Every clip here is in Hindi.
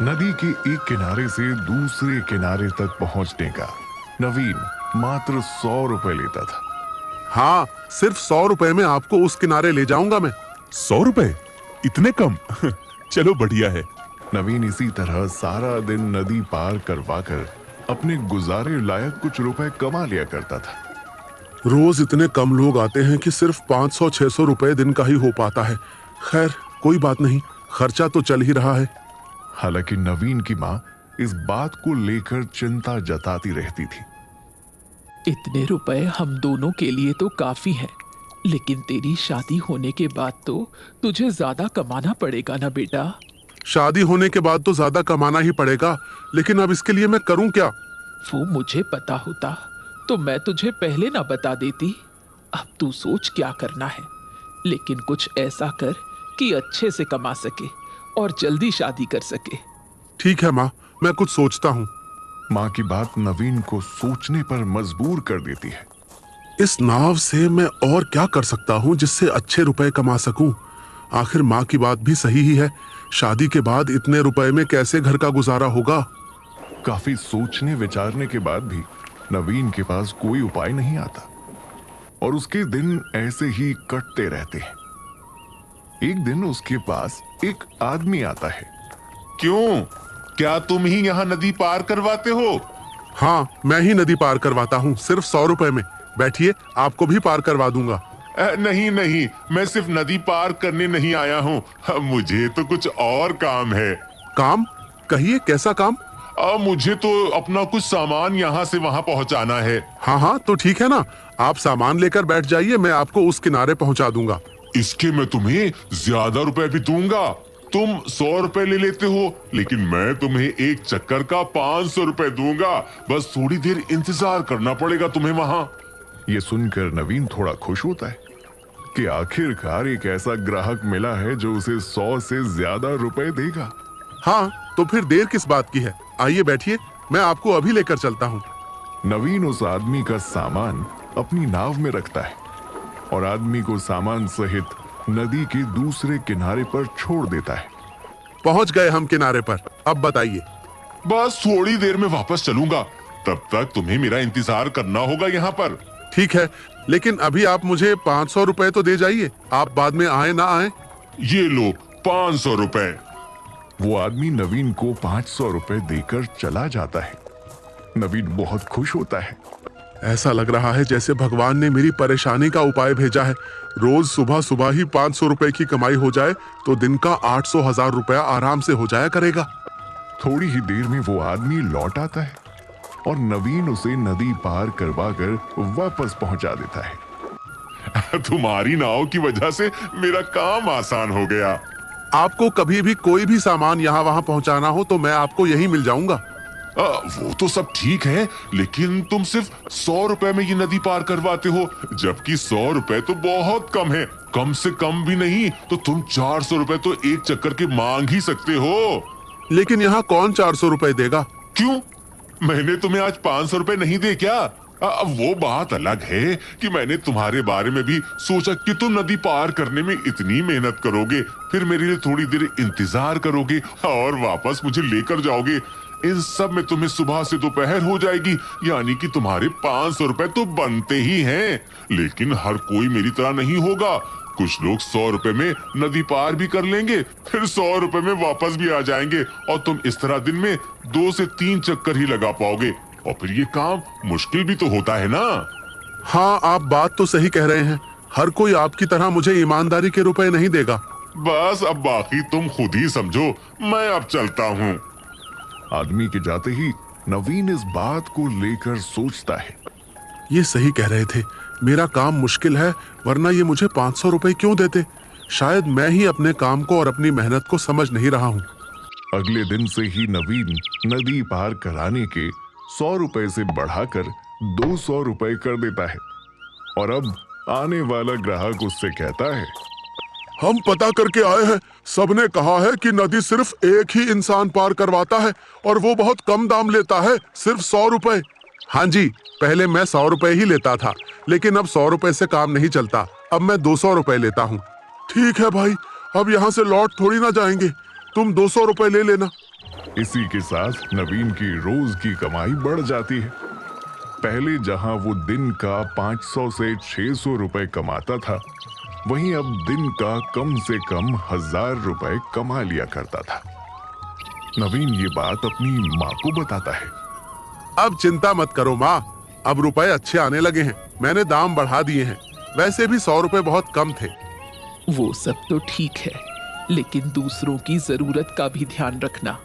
नदी के एक किनारे से दूसरे किनारे तक पहुंचने का नवीन मात्र 100 रुपए लेता था। हाँ, सिर्फ 100 रुपए में आपको उस किनारे ले जाऊंगा मैं। 100 रुपए? इतने कम? चलो बढ़िया है। नवीन इसी तरह सारा दिन नदी पार करवा कर अपने गुजारे लायक कुछ रुपए कमा लिया करता था। रोज इतने कम लोग आते हैं कि सिर्फ 500-600 रुपए दिन का ही हो पाता है। खैर कोई बात नहीं, खर्चा तो चल ही रहा है। हालांकि नवीन की माँ इस बात को लेकर चिंता जताती रहती थी। इतने रुपए हम दोनों के लिए तो काफी हैं, लेकिन तेरी शादी होने के बाद तो तुझे ज्यादा कमाना पड़ेगा ना बेटा। शादी होने के बाद तो ज्यादा कमाना ही पड़ेगा, लेकिन अब इसके लिए मैं करूं क्या? वो मुझे पता होता तो मैं तुझे पहले ना बता देती। अब तू सोच क्या करना है, लेकिन कुछ ऐसा कर कि अच्छे से कमा सके और जल्दी शादी कर सके। ठीक है माँ, मैं कुछ सोचता हूँ। माँ की बात नवीन को सोचने पर मजबूर कर देती है। इस नाव से मैं और क्या कर सकता हूँ जिससे अच्छे रुपए कमा सकूं? आखिर माँ की बात भी सही ही है, शादी के बाद इतने रुपए में कैसे घर का गुजारा होगा? काफी सोचने विचारने के बाद भी नवीन के पास कोई उपाय नहीं आता और उसके दिन ऐसे ही कटते रहते हैं। एक दिन उसके पास एक आदमी आता है। क्यों? क्या तुम ही यहाँ नदी पार करवाते हो? हाँ, मैं ही नदी पार करवाता हूँ, सिर्फ 100 रुपए में। बैठिए, आपको भी पार करवा दूंगा। नहीं नहीं, मैं सिर्फ नदी पार करने नहीं आया हूँ, मुझे तो कुछ और काम है। काम? कहिए, कैसा काम? मुझे तो अपना कुछ सामान यहाँ से वहाँ पहुँचाना है। हाँ हाँ, तो ठीक है ना, आप सामान लेकर बैठ जाइए, मैं आपको उस किनारे पहुँचा दूंगा। इसके मैं तुम्हें ज्यादा रुपए भी दूंगा। तुम 100 रुपए ले लेते हो, लेकिन मैं तुम्हें एक चक्कर का 500 रुपए दूंगा। बस थोड़ी देर इंतजार करना पड़ेगा तुम्हें वहाँ। ये सुनकर नवीन थोड़ा खुश होता है कि आखिरकार एक ऐसा ग्राहक मिला है जो उसे 100 से ज्यादा रुपए देगा। हाँ, तो फिर देर किस बात की है? आइए बैठिए, मैं आपको अभी लेकर चलता हूँ। नवीन उस आदमी का सामान अपनी नाव में रखता है और आदमी को सामान सहित नदी के दूसरे किनारे पर छोड़ देता है। पहुंच गए हम किनारे पर, अब बताइए। बस थोड़ी देर में वापस चलूंगा, तब तक तुम्हें मेरा इंतजार करना होगा यहाँ पर। ठीक है, लेकिन अभी आप मुझे 500 रुपए तो दे जाइए, आप बाद में आए ना आए। ये लो 500 रुपए। वो आदमी नवीन को 500 रुपए देकर चला जाता है। नवीन बहुत खुश होता है। ऐसा लग रहा है जैसे भगवान ने मेरी परेशानी का उपाय भेजा है। रोज सुबह सुबह ही 500 रुपए की कमाई हो जाए तो दिन का 800,000 रुपया आराम से हो जाया करेगा। थोड़ी ही देर में वो आदमी लौट आता है और नवीन उसे नदी पार करवा कर वापस पहुंचा देता है। तुम्हारी नाव की वजह से मेरा काम आसान हो गया। आपको कभी भी कोई भी सामान यहाँ वहाँ पहुँचाना हो तो मैं आपको यहीं मिल जाऊंगा। वो तो सब ठीक है, लेकिन तुम सिर्फ 100 रुपए में ये नदी पार करवाते हो, जबकि 100 रुपए तो बहुत कम है। कम से कम भी नहीं तो तुम 400 रुपए तो एक चक्कर के मांग ही सकते हो। लेकिन यहाँ कौन 400 रुपए देगा? क्यों? मैंने तुम्हें आज 500 रुपए नहीं दे क्या? वो बात अलग है कि मैंने तुम्हारे बारे में भी सोचा कि तुम नदी पार करने में इतनी मेहनत करोगे, फिर मेरे लिए थोड़ी देर इंतजार करोगे और वापस मुझे लेकर जाओगे। इन सब में तुम्हें सुबह से दोपहर हो जाएगी, यानी कि तुम्हारे 500 रुपए तो बनते ही हैं। लेकिन हर कोई मेरी तरह नहीं होगा। कुछ लोग 100 रुपए में नदी पार भी कर लेंगे, फिर 100 रुपए में वापस भी आ जाएंगे और तुम इस तरह दिन में 2 से 3 चक्कर ही लगा पाओगे और फिर ये काम मुश्किल भी तो होता है ना। हाँ, आप बात तो सही कह रहे हैं। हर कोई आपकी तरह मुझे ईमानदारी के रुपए नहीं देगा। बस अब बाकी तुम खुद ही समझो, मैं अब चलता हूँ। आदमी के जाते ही नवीन इस बात को लेकर सोचता है। ये सही कह रहे थे, मेरा काम मुश्किल है, वरना ये मुझे 500 रुपए क्यों देते? शायद मैं ही अपने काम को और अपनी मेहनत को समझ नहीं रहा हूँ। अगले दिन से ही नवीन नदी पार कराने के 100 रुपए से बढ़ाकर 200 रुपए कर देता है और अब आने वाला ग्राहक उससे कहता है, हम पता करके आए हैं, सबने कहा है कि नदी सिर्फ एक ही इंसान पार करवाता है और वो बहुत कम दाम लेता है, सिर्फ 100 रुपए। हाँ जी, पहले मैं 100 रुपए ही लेता था, लेकिन अब 100 रुपए से काम नहीं चलता, अब मैं 200 रुपए लेता हूँ। ठीक है भाई, अब यहाँ से लौट थोड़ी ना जाएंगे, तुम 200 रुपए ले लेना। इसी के साथ नवीन की रोज की कमाई बढ़ जाती है। पहले जहां वो दिन का 500 से 600 रुपए कमाता था, वहीं अब दिन का कम से कम 1000 रुपए कमा लिया करता था। नवीन ये बात अपनी माँ को बताता है। अब चिंता मत करो माँ, अब रुपए अच्छे आने लगे हैं, मैंने दाम बढ़ा दिए हैं। वैसे भी 100 रुपए बहुत कम थे। वो सब तो ठीक है, लेकिन दूसरों की जरूरत का भी ध्यान रखना।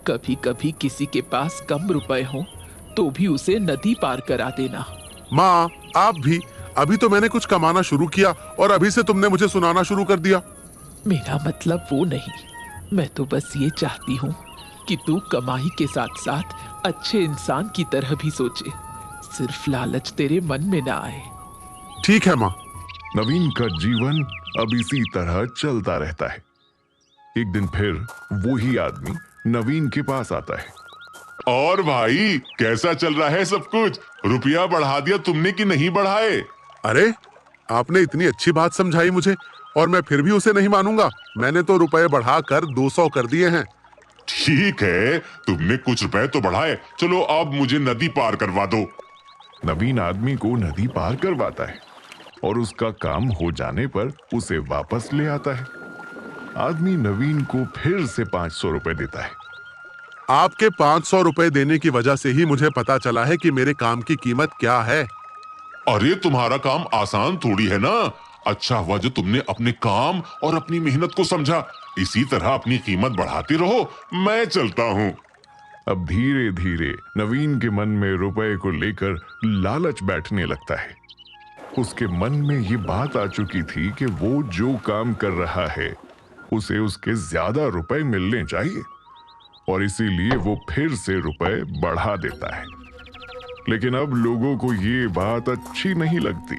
कभी कभी किसी के पास कम रुपए हो तो भी उसे नदी पार करा देना। माँ आप भी, अभी तो मैंने कुछ कमाना शुरू किया और अभी से तुमने मुझे सुनाना शुरू कर दिया। मेरा मतलब वो नहीं, मैं तो बस ये चाहती हूँ कि तू कमाई के साथ साथ अच्छे इंसान की तरह भी सोचे, सिर्फ लालच तेरे मन में ना आए। ठीक है माँ। नवीन का जीवन अब इसी तरह चलता रहता है। एक दिन फिर वो ही आदमी नवीन के पास आता है। और भाई कैसा चल रहा है सब कुछ? रुपया बढ़ा दिया तुमने कि नहीं बढ़ाए? अरे आपने इतनी अच्छी बात समझाई मुझे और मैं फिर भी उसे नहीं मानूंगा। मैंने तो रुपए बढ़ाकर 200 कर दिए हैं। ठीक है, तुमने कुछ रुपए तो बढ़ाए, चलो अब मुझे नदी पार करवा दो। नवीन आदमी को नदी पार करवाता है और उसका काम हो जाने पर उसे वापस ले आता है। आदमी नवीन को फिर से 500 रुपए देता है। आपके 500 रुपए देने की वजह से ही मुझे पता चला है कि मेरे काम की कीमत क्या है। अरे तुम्हारा काम आसान थोड़ी है ना। अच्छा हुआ जो तुमने अपने काम और अपनी मेहनत को समझा। इसी तरह अपनी कीमत बढ़ाते रहो, मैं चलता हूँ। अब धीरे धीरे नवीन के मन में रुपए को लेकर लालच बैठने लगता है। उसके मन में ये बात आ चुकी थी कि वो जो काम कर रहा है उसे उसके ज्यादा रुपए मिलने चाहिए और इसीलिए वो फिर से रुपए बढ़ा देता है। लेकिन अब लोगों को ये बात अच्छी नहीं लगती।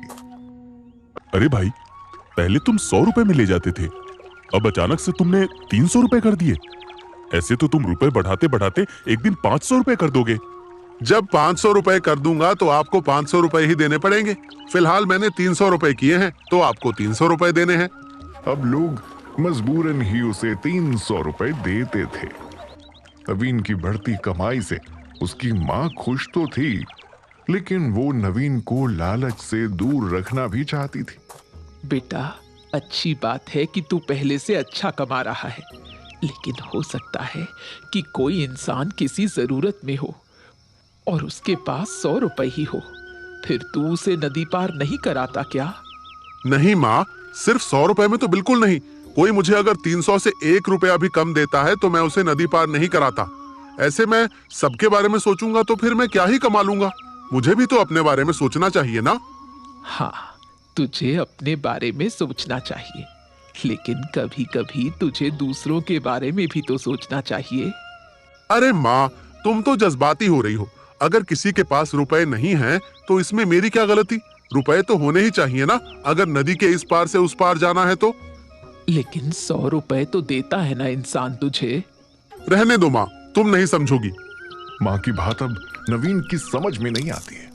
अरे भाई, पहले तुम 100 रुपए में ले जाते थे, अब अचानक से तुमने 300 रुपए कर दिए। ऐसे तो तुम रुपए बढ़ाते बढ़ाते एक दिन 500 रुपए कर दोगे। जब 500 रुपए कर दूंगा तो आपको 500 रुपए ही देने पड़ेंगे। फिलहाल मैंने 300 रुपए किए हैं तो आपको 300 रुपए देने हैं। अब लोग मजबूरन ही उसे 300 रुपए देते थे। नवीन की बढ़ती कमाई से उसकी माँ खुश तो थी, लेकिन वो नवीन को लालच से दूर रखना भी चाहती थी। बेटा, अच्छी बात है कि तू पहले से अच्छा कमा रहा है, लेकिन हो सकता है कि कोई इंसान किसी जरूरत में हो और उसके पास 100 रुपए ही हो, फिर तू उसे नदी पार नहीं कराता क्या? नहीं माँ, सिर्फ 100 रुपए में तो बिल्कुल नहीं। कोई मुझे अगर 300 से 1 रुपया भी कम देता है तो मैं उसे नदी पार नहीं कराता। ऐसे मैं सबके बारे में सोचूंगा तो फिर मैं क्या ही कमा लूंगा। मुझे भी तो अपने बारे में सोचना चाहिए ना। हाँ, तुझे अपने बारे में सोचना चाहिए, लेकिन कभी कभी तुझे दूसरों के बारे में भी तो सोचना चाहिए। अरे माँ, तुम तो जज्बाती हो रही हो। अगर किसी के पास रुपए नहीं हैं तो इसमें मेरी क्या गलती? रुपए तो होने ही चाहिए ना, अगर नदी के इस पार से उस पार जाना है तो। लेकिन 100 रुपए तो देता है ना इंसान तुझे। रहने दो माँ, तुम नहीं समझोगी। माँ की बात अब नवीन की समझ में नहीं आती है।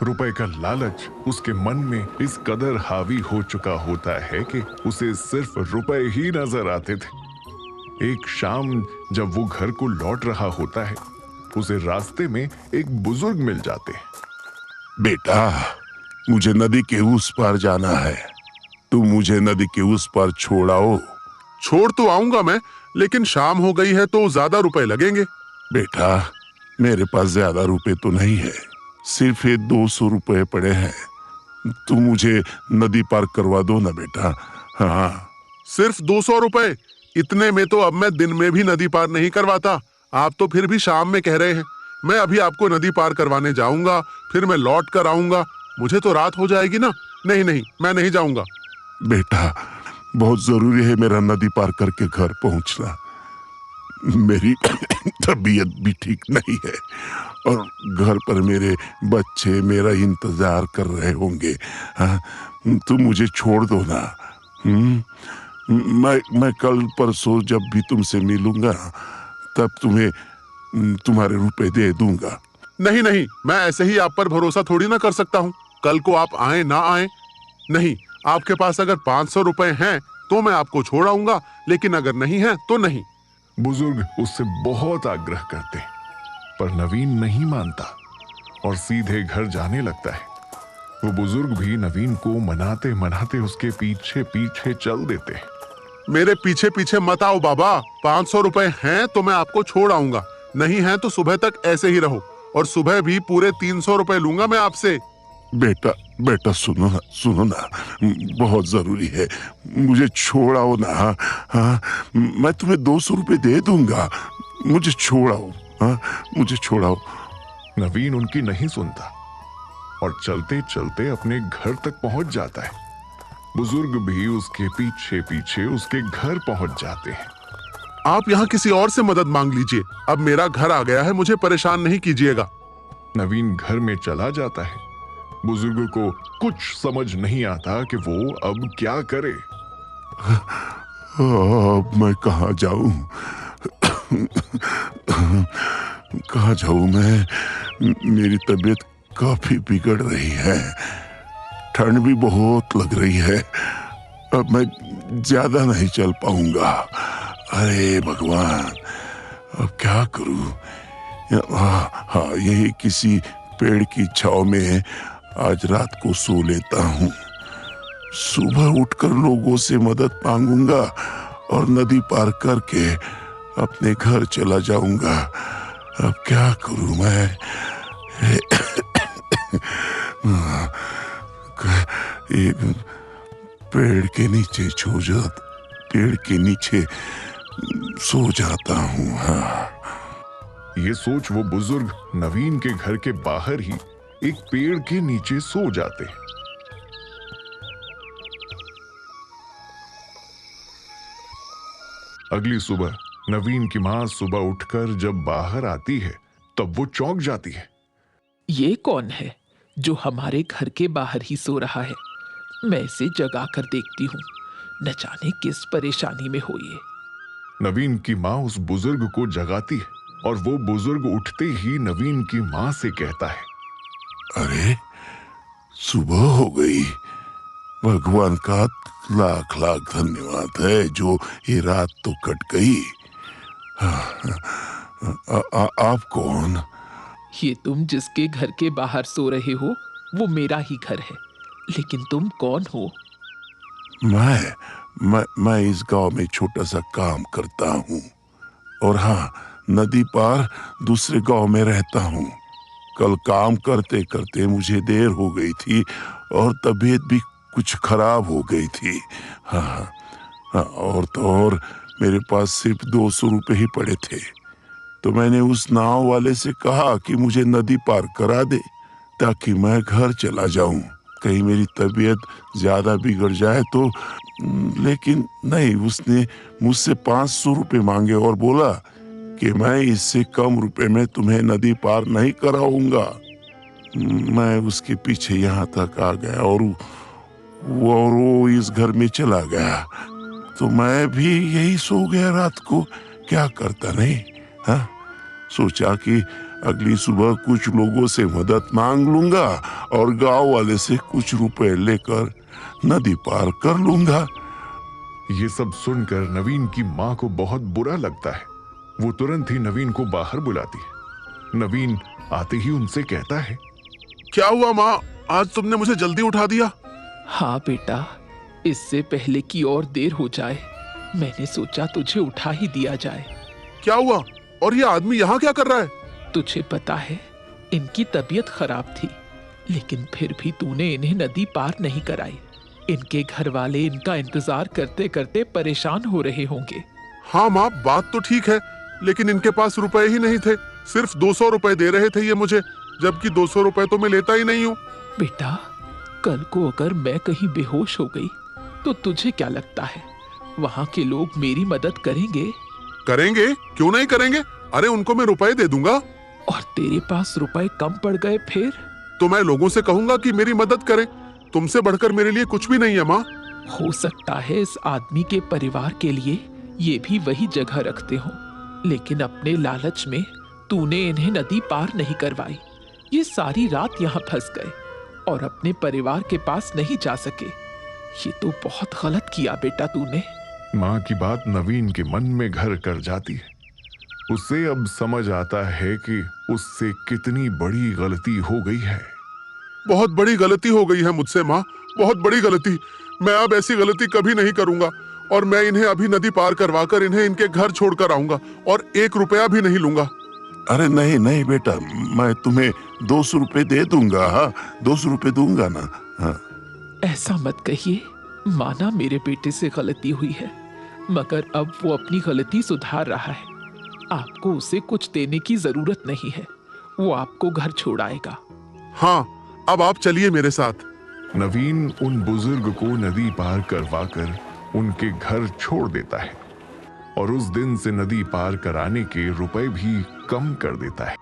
रुपए का लालच उसके मन में इस कदर हावी हो चुका होता है कि उसे सिर्फ रुपए ही नजर आते थे। एक शाम जब वो घर को लौट रहा होता है, उसे रास्ते में एक बुजुर्ग मिल जाते हैं। बेटा, मुझे नदी के उस पार जाना है, तू मुझे नदी के उस पार छोड़ाओ। छोड़ तो आऊंगा मैं, लेकिन शाम हो गई है तो ज्यादा रुपए लगेंगे। बेटा, मेरे पास ज्यादा रुपए तो नहीं है, सिर्फ ये 200 रुपए पड़े हैं। तू मुझे नदी पार करवा दो ना बेटा। हाँ, सिर्फ 200 रुपए? इतने में तो अब मैं दिन में भी नदी पार नहीं करवाता। आप तो फिर भी शाम में कह रहे हैं। मैं अभी आपको नदी पार करवाने जाऊंगा, फिर मैं लौट कर आऊंगा, मुझे तो रात हो जाएगी ना। नहीं नहीं, मैं नहीं जाऊंगा। बेटा, बहुत जरूरी है मेरा नदी पार करके घर पहुंचना। मेरी तबीयत भी ठीक नहीं है और घर पर मेरे बच्चे मेरा इंतजार कर रहे होंगे। हाँ, तुम मुझे छोड़ दो ना। मैं कल परसों जब भी तुमसे मिलूंगा तब तुम्हें तुम्हारे रुपए दे दूंगा। नहीं नहीं, मैं ऐसे ही आप पर भरोसा थोड़ी ना कर सकता हूँ। कल को आप आए ना आए। नहीं, आपके पास अगर 500 रुपए हैं तो मैं आपको छोड़ आऊंगा, लेकिन अगर नहीं है तो नहीं। बुजुर्ग उससे बहुत आग्रह करते, पर नवीन नहीं मानता और सीधे घर जाने लगता है। वो बुजुर्ग भी नवीन को मनाते मनाते उसके पीछे पीछे चल देते हैं। मेरे पीछे पीछे मत आओ बाबा, 500 रुपए हैं तो मैं आपको छोड़ आऊंगा, नहीं है तो सुबह तक ऐसे ही रहो, और सुबह भी पूरे 300 रुपए लूंगा मैं आपसे। बेटा बेटा सुनो ना, बहुत जरूरी है, मुझे छोड़ाओ ना। हाँ, मैं तुम्हें 200 रुपए दे दूंगा, मुझे छोड़ाओ। हाँ, मुझे छोड़ाओ। नवीन उनकी नहीं सुनता और चलते चलते अपने घर तक पहुंच जाता है। बुजुर्ग भी उसके पीछे पीछे उसके घर पहुंच जाते हैं। आप यहाँ किसी और से मदद मांग लीजिए, अब मेरा घर आ गया है, मुझे परेशान नहीं कीजिएगा। नवीन घर में चला जाता है। बुजुर्ग को कुछ समझ नहीं आता कि वो अब क्या करे। अब मैं कहाँ जाऊं? कहाँ जाऊं मैं? मेरी तबीयत काफी बिगड़ रही है, ठंड भी बहुत लग रही है, अब मैं ज्यादा नहीं चल पाऊंगा। अरे भगवान, अब क्या करूं? हाँ, यही किसी पेड़ की छांव में आज रात को सो लेता हूँ। सुबह उठकर लोगों से मदद मांगूंगा और नदी पार करके अपने घर चला जाऊंगा। अब क्या करूं मैं? एक पेड़ के नीचे पेड़ के नीचे सो जाता हूँ। हाँ। ये सोच वो बुजुर्ग नवीन के घर के बाहर ही एक पेड़ के नीचे सो जाते हैं। अगली सुबह नवीन की मां सुबह उठकर जब बाहर आती है तब वो चौंक जाती है। ये कौन है जो हमारे घर के बाहर ही सो रहा है? मैं इसे जगा कर देखती हूँ, न जाने किस परेशानी में हो ये। नवीन की मां उस बुजुर्ग को जगाती है और वो बुजुर्ग उठते ही नवीन की मां से कहता है, अरे सुबह हो गई, भगवान का लाख लाख धन्यवाद है जो ये रात तो कट गई। आप कौन? ये तुम जिसके घर के बाहर सो रहे हो वो मेरा ही घर है, लेकिन तुम कौन हो? मैं इस गांव में छोटा सा काम करता हूँ, और हाँ, नदी पार दूसरे गांव में रहता हूँ। कल काम करते करते मुझे देर हो गई थी और तबीयत भी कुछ खराब हो गई थी। हाँ, और तो और मेरे पास सिर्फ 200 रुपए ही पड़े थे, तो मैंने उस नाव वाले से कहा कि मुझे नदी पार करा दे ताकि मैं घर चला जाऊं, कहीं मेरी तबीयत ज्यादा बिगड़ जाए तो। लेकिन नहीं, उसने मुझसे 500 रुपए मांगे और बोला कि मैं इससे कम रुपए में तुम्हें नदी पार नहीं कराऊंगा। मैं उसके पीछे यहाँ तक आ गया और वो इस घर में चला गया, तो मैं भी यही सो गया रात को। क्या करता नहीं? हाँ, सोचा कि अगली सुबह कुछ लोगों से मदद मांग लूंगा और गांव वाले से कुछ रुपए लेकर नदी पार कर लूंगा। ये सब सुनकर नवीन की मां को बहुत बुरा लगता है। वो तुरंत ही नवीन को बाहर बुलाती है। नवीन आते ही उनसे कहता है, क्या हुआ माँ, आज तुमने मुझे जल्दी उठा दिया? हाँ बेटा, इससे पहले कि और देर हो जाए मैंने सोचा तुझे उठा ही दिया जाए। क्या हुआ? और ये आदमी यहाँ क्या कर रहा है? तुझे पता है इनकी तबीयत खराब थी, लेकिन फिर भी तूने इन्हें नदी पार नहीं कराई। इनके घर वाले इनका इंतजार करते करते परेशान हो रहे होंगे। हाँ माँ, बात तो ठीक है, लेकिन इनके पास रुपए ही नहीं थे। सिर्फ 200 रुपए दे रहे थे ये मुझे, जबकि 200 रुपए तो मैं लेता ही नहीं हूँ। बेटा, कल को अगर मैं कहीं बेहोश हो गई तो तुझे क्या लगता है वहाँ के लोग मेरी मदद करेंगे? करेंगे, क्यों नहीं करेंगे? अरे उनको मैं रुपए दे दूंगा। और तेरे पास रुपए कम पड़ गए फिर? तो मैं लोगों से कहूंगा कि मेरी मदद करें। तुमसे बढ़कर मेरे लिए कुछ भी नहीं है माँ। हो सकता है इस आदमी के परिवार के लिए ये भी वही जगह रखते हो, लेकिन अपने लालच में तूने इन्हें नदी पार नहीं करवाई। ये सारी रात यहाँ फंस गए और अपने परिवार के पास नहीं जा सके। ये तो बहुत गलत किया बेटा तूने। माँ की बात नवीन के मन में घर कर जाती है। उसे अब समझ आता है कि उससे कितनी बड़ी गलती हो गई है। बहुत बड़ी गलती हो गई है मुझसे माँ, बहुत बड़ी गलती। मैं अब ऐसी गलती कभी नहीं करूंगा और मैं इन्हें अभी नदी पार करवाकर इन्हें इनके घर छोड़कर आऊंगा और 1 रुपया भी नहीं लूंगा। अरे नहीं नहीं बेटा, मैं तुम्हें 200 रुपए दे दूंगा। हाँ, 200 रुपए दूंगा ना। हाँ। ऐसा मत कहिए, माना मेरे बेटे से गलती हुई है, मगर अब वो अपनी गलती सुधार रहा है। आपको उसे कुछ देने की जरूरत नहीं है, वो आपको घर छोड़ाएगा। हाँ, अब आप चलिए मेरे साथ। नवीन उन बुजुर्ग को नदी पार करवाकर उनके घर छोड़ देता है और उस दिन से नदी पार कराने के रुपए भी कम कर देता है।